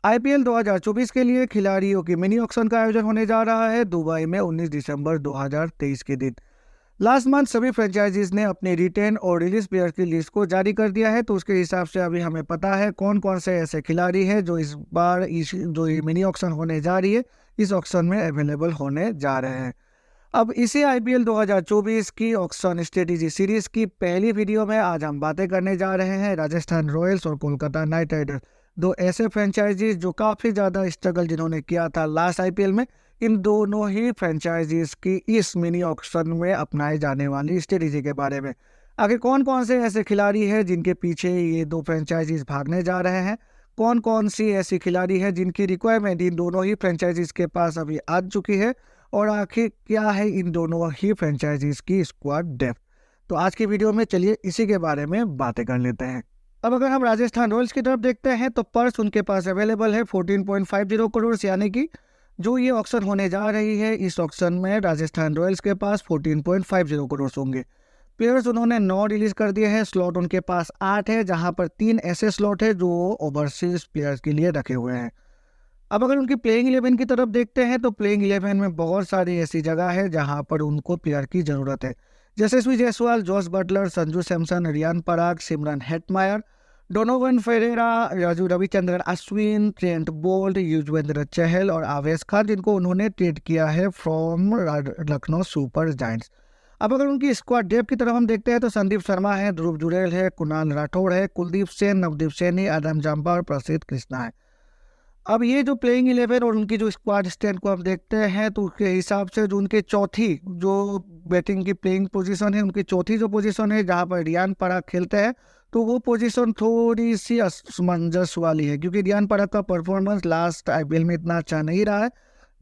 IPL 2024 के लिए खिलाड़ियों की मिनी ऑक्शन का आयोजन होने जा रहा है दुबई में 19 दिसंबर 2023 के दिन। लास्ट मंथ सभी फ्रेंचाइजीज ने अपने रिटेन और रिलीज प्लेयर की लिस्ट को जारी कर दिया है, तो उसके हिसाब से अभी हमें पता है कौन कौन से ऐसे खिलाड़ी हैं जो इस बार जो ये मिनी ऑक्शन होने जा रही है इस ऑक्शन में अवेलेबल होने जा रहे हैं। अब इसी आईपीएल 2024 की ऑक्शन स्ट्रेटेजी सीरीज की पहली वीडियो में आज हम बातें करने जा रहे हैं राजस्थान रॉयल्स और कोलकाता नाइट राइडर्स, दो ऐसे फ्रेंचाइजीज जो काफ़ी ज़्यादा स्ट्रगल जिन्होंने किया था लास्ट आईपीएल में। इन दोनों ही फ्रेंचाइजीज की इस मिनी ऑक्शन में अपनाए जाने वाली स्ट्रेटेजी के बारे में। आगे कौन कौन से ऐसे खिलाड़ी हैं जिनके पीछे ये दो फ्रेंचाइजीज भागने जा रहे हैं, कौन कौन सी ऐसी खिलाड़ी हैं जिनकी रिक्वायरमेंट इन दोनों ही फ्रेंचाइजीज के पास अभी आ चुकी है, और आखिर क्या है इन दोनों ही फ्रेंचाइजीज की स्क्वाड डेप्थ। तो आज की वीडियो में चलिए इसी के बारे में बातें कर लेते हैं। अब अगर हम राजस्थान रॉयल्स की तरफ देखते हैं तो पर्स उनके पास अवेलेबल है 14.50 करोड़, यानी कि जो ये ऑक्शन होने जा रही है इस ऑक्शन में राजस्थान रॉयल्स के पास 14.50 करोड़ होंगे। प्लेयर्स उन्होंने 9 रिलीज कर दिए हैं, स्लॉट उनके पास 8 है, जहां पर 3 ऐसे स्लॉट है जो ओवरसीज प्लेयर्स के लिए रखे हुए हैं। अब अगर उनकी प्लेइंग 11 की तरफ देखते हैं तो प्लेइंग 11 में बहुत सारी ऐसी जगह है जहां पर उनको प्लेयर की ज़रूरत है, जैसे Yashasvi Jaiswal, Jos Buttler, Sanju Samson, Riyan Parag, Shimron Hetmyer, Donovan Ferreira, Raju Ravichandran Ashwin, Trent Boult, Yuzvendra Chahal और आवेश खान, जिनको उन्होंने ट्रेड किया है फ्रॉम लखनऊ सुपर जायंट्स। अब अगर उनकी स्क्वाड डेप्थ की तरफ हम देखते हैं तो संदीप शर्मा है, ध्रुव जुरेल है, कुणाल राठौड़ है, कुलदीप सेन, नवदीप सैनी, आदम जाम्बा और प्रसिद्ध कृष्णा है। अब ये जो प्लेइंग 11 और उनकी जो स्क्वाड स्ट्रेंथ को हम देखते हैं तो उसके हिसाब से जो उनके चौथी जो बैटिंग की प्लेइंग पोजीशन है, उनकी चौथी जो पोजीशन है जहां पर रियान पराग खेलते हैं, तो वो पोजीशन थोड़ी सी असमंजस वाली है, क्योंकि रियान पराग का परफॉर्मेंस लास्ट आईपीएल में इतना अच्छा नहीं रहा है।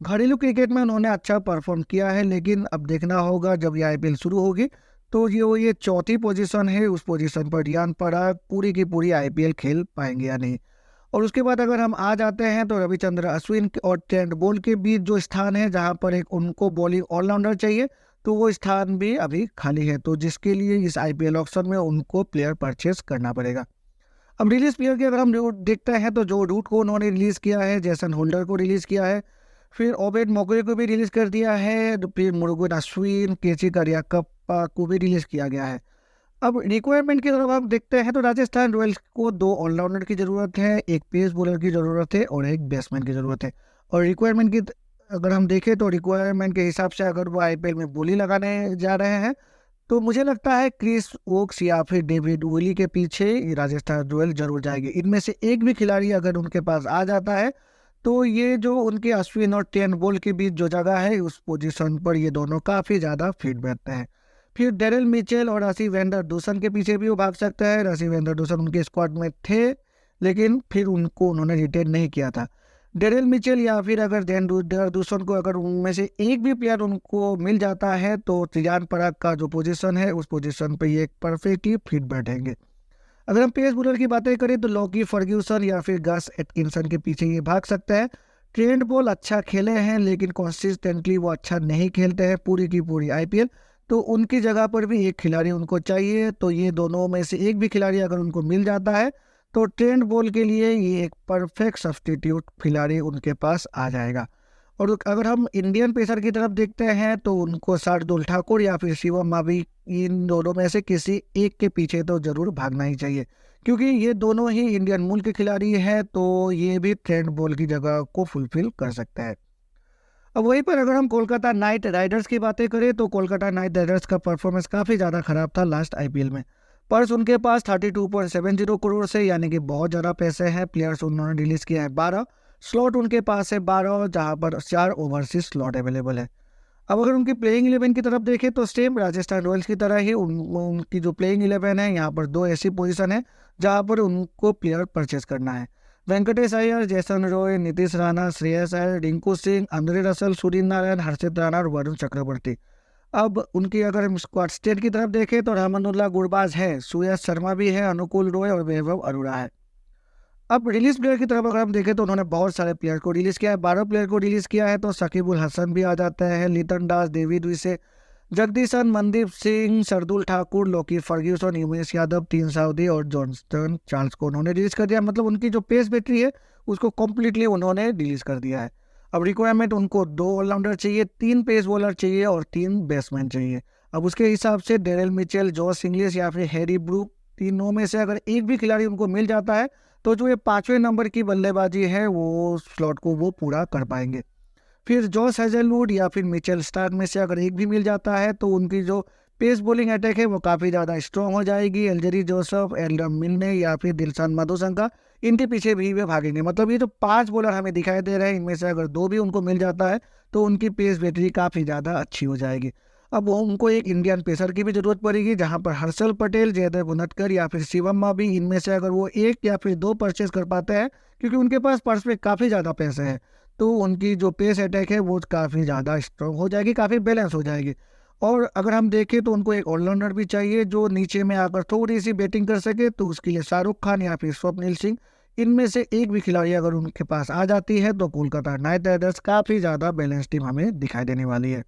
घरेलू क्रिकेट में उन्होंने अच्छा परफॉर्म किया है, लेकिन अब देखना होगा जब ये आईपीएल शुरू होगी तो ये चौथी पोजीशन है, उस पोजीशन पर रियान पराग पूरी की पूरी आईपीएल खेल पाएंगे या नहीं। और उसके बाद अगर हम आ जाते हैं तो रविचंद्र अश्विन और ट्रेंट बोल्ट के बीच जो स्थान है जहां पर एक उनको बॉलिंग ऑलराउंडर चाहिए, तो वो स्थान भी अभी खाली है, तो जिसके लिए इस आईपीएल ऑक्शन में उनको प्लेयर परचेस करना पड़ेगा। अब रिलीज प्लेयर की अगर हम देखते हैं तो जो रूट को उन्होंने रिलीज किया है, जैसन होल्डर को रिलीज किया है, फिर ओबेड मोगरे को भी रिलीज कर दिया है, फिर मुरुगन अश्विन, केची करियाकप्पा को भी रिलीज किया गया है। अब रिक्वायरमेंट की तरफ आप देखते हैं तो राजस्थान रॉयल्स को 2 ऑलराउंडर की ज़रूरत है, एक पेस बॉलर की ज़रूरत है और एक बैट्समैन की ज़रूरत है। और रिक्वायरमेंट की अगर हम देखें तो रिक्वायरमेंट के हिसाब से अगर वो आईपीएल में बोली लगाने जा रहे हैं तो मुझे लगता है क्रिस वोक्स या फिर डेविड विली के पीछे राजस्थान रॉयल्स जरूर जाएगी। इनमें से एक भी खिलाड़ी अगर उनके पास आ जाता है तो ये जो उनके अश्विन और ट्रेंट बोल्ट के बीच जो जगह है उस पोजीशन पर ये दोनों काफ़ी ज़्यादा फिट बैठते हैं। फिर डेरिल मिचेल और रसी वेंडर डूसन के पीछे भी वो भाग सकता है। रसी वेंडर डूसन उनके स्क्वाड में थे, लेकिन फिर उनको उन्होंने रिटेन नहीं किया था। डेरिल मिचेल या फिर अगर डूसन को अगर उनमें से एक भी प्लेयर उनको मिल जाता है तो रियान पराग का जो पोजीशन है उस पोजीशन पे ये परफेक्टली फिट बैठेंगे। अगर हम पेस बॉलर की बातें करें तो लॉकी फर्ग्यूसन या फिर गस एटकिंसन के पीछे ये भाग सकता है। ट्रेंट बॉल अच्छा खेले हैं, लेकिन कंसिस्टेंटली वो अच्छा नहीं खेलते हैं पूरी की पूरी आईपीएल, तो उनकी जगह पर भी एक खिलाड़ी उनको चाहिए। तो ये दोनों में से एक भी खिलाड़ी अगर उनको मिल जाता है तो ट्रेंट बॉल के लिए ये एक परफेक्ट सब्स्टिट्यूट खिलाड़ी उनके पास आ जाएगा। और अगर हम इंडियन पेसर की तरफ देखते हैं तो उनको शार्दुल ठाकुर या फिर शिवम मावी, इन दोनों में से किसी एक के पीछे तो ज़रूर भागना ही चाहिए, क्योंकि ये दोनों ही इंडियन मूल के खिलाड़ी हैं, तो ये भी ट्रेंट बॉल की जगह को फुलफिल कर सकता है। अब वहीं पर अगर हम कोलकाता नाइट राइडर्स की बातें करें तो कोलकाता नाइट राइडर्स का परफॉर्मेंस काफ़ी ज़्यादा खराब था लास्ट आईपीएल में। पर्स उनके पास 32.70 करोड़ से, यानी कि बहुत ज़्यादा पैसे हैं। प्लेयर्स उन्होंने रिलीज़ किया है 12, स्लॉट उनके पास है 12, जहां पर 4 ओवरसीज स्लॉट अवेलेबल है। अब अगर उनकी प्लेइंग 11 की तरफ देखें तो सेम राजस्थान रॉयल्स की तरह ही उनकी जो प्लेइंग 11 है, यहाँ पर 2 ऐसी पोजीशन है जहाँ पर उनको प्लेयर परचेस करना है। वेंकटेश अय्यर, जैसन रॉय, नीतीश राणा, श्रेयस अय्यर, रिंकू सिंह, आंद्रे रसल, सूर्य नारायण, हर्षित राणा और वरुण चक्रवर्ती। अब उनकी अगर हम स्क्वाड स्टेट की तरफ देखें तो रहमानुल्लाह गुरबाज है, सुयश शर्मा भी है, अनुकूल रॉय और वैभव अरोड़ा है। अब रिलीज प्लेयर की तरफ अगर हम देखें तो उन्होंने बहुत सारे प्लेयर को रिलीज किया है, 12 प्लेयर को रिलीज किया है। तो शकीबुल हसन भी आ जाते हैं, Litton Das, David Wiese, Jagadeesan, Mandeep Singh, Shardul Thakur, Lockie Ferguson, Umesh Yadav, Tim Southee और जॉनस्टन चार्ल्स को उन्होंने रिलीज कर दिया। मतलब उनकी जो पेस बैटरी है उसको कम्प्लीटली उन्होंने डिलीट कर दिया है। अब रिक्वायरमेंट उनको 2 ऑलराउंडर चाहिए, 3 पेस बॉलर चाहिए और 3 बैट्समैन चाहिए। अब उसके हिसाब से डेरेल मिचेल, जॉस इंग्लिश या फिर हैरी ब्रूक, तीनों में से अगर एक भी खिलाड़ी उनको मिल जाता है तो जो ये 5वें नंबर की बल्लेबाजी है वो स्लॉट को वो पूरा कर पाएंगे। फिर जॉस हेजलवुड या फिर मिचेल स्टार्क में से अगर एक भी मिल जाता है तो उनकी जो पेस बॉलिंग अटैक है वो काफ़ी ज़्यादा स्ट्रॉन्ग हो जाएगी। एल्जरी जोसेफ, एल्डम मिलने या फिर दिलशान माधोसंका, इनके पीछे भी वे भागेंगे। मतलब ये जो 5 बॉलर हमें दिखाई दे रहे हैं, इनमें से अगर 2 भी उनको मिल जाता है तो उनकी पेस बैटरी काफ़ी ज़्यादा अच्छी हो जाएगी। अब वो उनको एक इंडियन पेसर की भी ज़रूरत पड़ेगी, जहाँ पर हर्षल पटेल, जयदेव उनडकट या फिर शिवम मावी, इनमें से अगर वो 1 या फिर 2 परचेज कर पाते हैं, क्योंकि उनके पास पर्स में काफ़ी ज़्यादा पैसे हैं, तो उनकी जो पेस अटैक है वो काफ़ी ज़्यादा स्ट्रॉन्ग हो जाएगी, काफ़ी बैलेंस हो जाएगी। और अगर हम देखें तो उनको एक ऑलराउंडर भी चाहिए जो नीचे में आकर थोड़ी सी बैटिंग कर सके, तो उसके लिए शाहरुख खान या फिर स्वप्निल सिंह, इनमें से एक भी खिलाड़ी अगर उनके पास आ जाती है तो कोलकाता नाइट राइडर्स काफ़ी ज़्यादा बैलेंस टीम हमें दिखाई देने वाली है।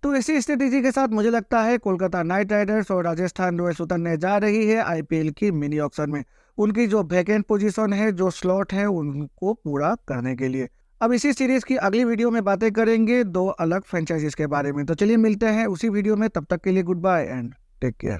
तो इसी स्ट्रेटेजी के साथ मुझे लगता है कोलकाता नाइट राइडर्स और राजस्थान रॉयल्स उतरने जा रही है आईपीएल की मिनी ऑक्शन में, उनकी जो वैकेंट पोजीशन है, जो स्लॉट है, उनको पूरा करने के लिए। अब इसी सीरीज की अगली वीडियो में बातें करेंगे 2 अलग फ्रेंचाइजीज के बारे में। तो चलिए मिलते हैं उसी वीडियो में, तब तक के लिए goodbye and take care.